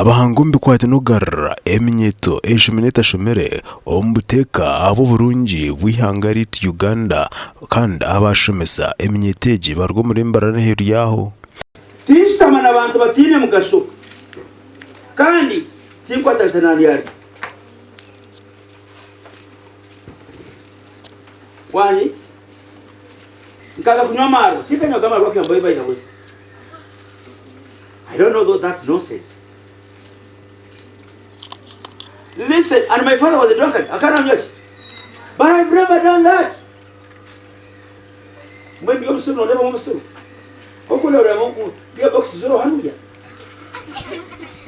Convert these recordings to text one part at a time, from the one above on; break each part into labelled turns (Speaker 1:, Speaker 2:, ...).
Speaker 1: abahangumbi kwate nogarra eminyeto eshumineta shumere ombuteka abo burungi bwihangari Uganda kandi abashomesa eminyeteji barwo muri mbarane heru yaho
Speaker 2: tishtamana abantu batine mugasho kandi tinkwata nani yari wani nkaga kunywa maro tikanywa kama rwake ambaye by the way I don't know though that's nonsense. Listen, and my father was a drunkard. I can't judge. But I've never done that. When you're so never want to.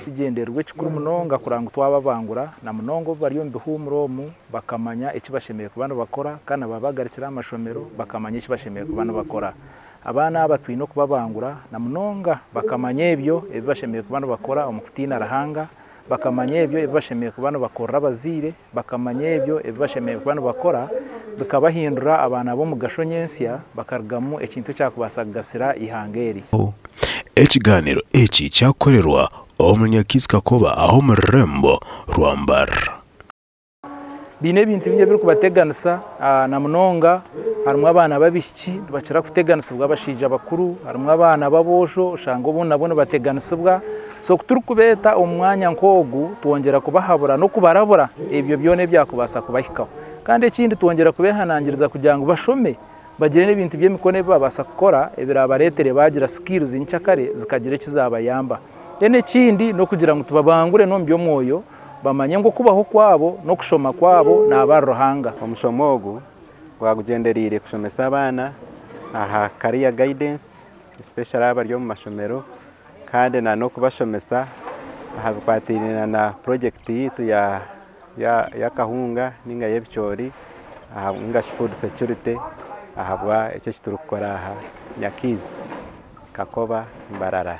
Speaker 3: Igenderwe cy'ukuri munonga kuranga twababangura na munongo bariyo mbihumuromu bakamanya ikibashemeye ku bantu bakora kana babagarikira amashomero bakamanya ikibashemeye ku bantu bakora abana batwino kubabangura na munonga bakamanya ebyo ebibashemeye ku bantu bakora omukutina rahanga bakamanya ebyo ebibashemeye ku bantu bakora bazire bakamanya ebyo ebibashemeye ku bantu bakora bikabahindura abana bo mu gashonyensya bakargamu ekintu cyakubasagasira ihangeri
Speaker 1: ekiganiro eki cyakorerwa omunyakizi Kakoba aho mu Rembo Rwambara
Speaker 3: bine bintu binye biri kubateganisa na munonga harimo abana babishiki bacira kuteganisa bw'abashija bakuru harimo abana babosho ushanga ubona bateganisibwa so kuturukubeta umwanya nkogu twongera kubahabura no kubarabura ibyo byone byakubasa kubahikaho kandi ikindi twongera kubehanangiriza kugira ngo bashome bagire n'ibintu by'emikone babasa gukora ebirabaretere bagira skills incyakare zikagira kizabayamba ene kindi no kugira ngo tubabangure no mbyo mwoyo bamanye ngo kubaho kwabo no kushoma kwabo n'abarohanga
Speaker 4: omushomogu gwagugenderire kushomesa abana aha career guidance especially abaryo mu mashomero kandi na no kubashomesa aha kwatirina na project yitu ya kahunga ninga yebchori aha nga food security ahabwa icyo kiturukora aha Nyakizi Kakoba Mbarara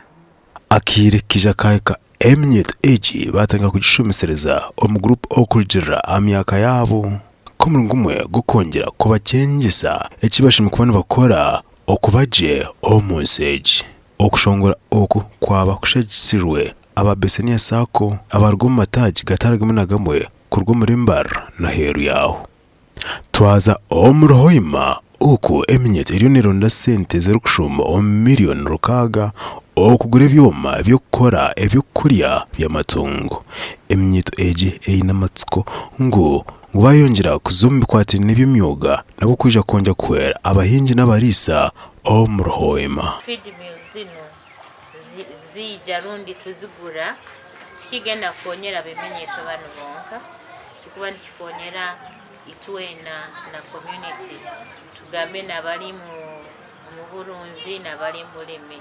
Speaker 1: akire kijakaika eminyeto eji batanga kugishumisereza omu group okugira amyaka yabo komurungumwe gukongera kubakengesa ekibashimwe kubana bakora okubaje omunseji okushongora oku kwaba kushagisirwe ababesenia sako abarwo mu mataji gataragamwe kurwo muri Mbara na heru yaho twaza omurohoima uku eminyeto iriyo nironda sente zero kushuma miliyoni rukaga okugura ebyoma byo gukora ebyo kurya by'amatungo eminyeto eji eina matsiko ngo bayongera kuzumbi kwatira n'ibyo myuga nabo kuja konja kwera abahinji n'abarisa omurohoima
Speaker 5: feed mills zino zijarundi tuzigura kigenda konyera beminyeto bano bonka kikuba ndikonyera itwena na community tugambe nabali mu Burunzi nabali mulimi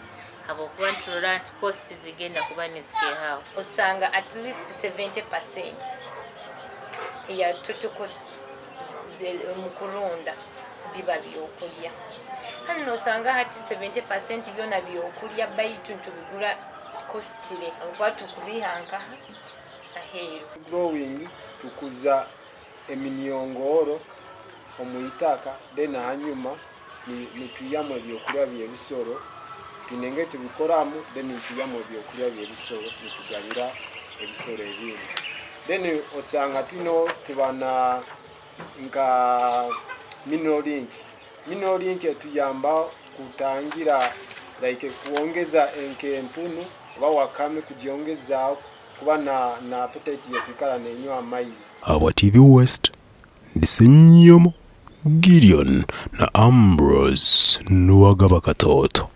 Speaker 5: abo controlant cost zigenda kuba nizikehawo
Speaker 6: usanga at least 70% ya total costs mukurunda biba byokulya hano usanga hati 70% byona byokulya bayitu tubigura costly akwatu kubihanka aheru
Speaker 7: growing tukuza eminyongoro omuyitaka then hanyuma ni tuyamwe byokulya byebisoro tunenge tubikoramu then tuyamwe byokulya byebisoro nitugabira ebisoro ebindi then osanga tuno tubana nka mineral link etuyamba kutangira like kuongeza enkempunu bawakame kujiongeza kuba na appetite yakikala nenywa amaizi
Speaker 1: aba TV West Disenyamo Gideon na Ambrose Nuwagaba Katoto.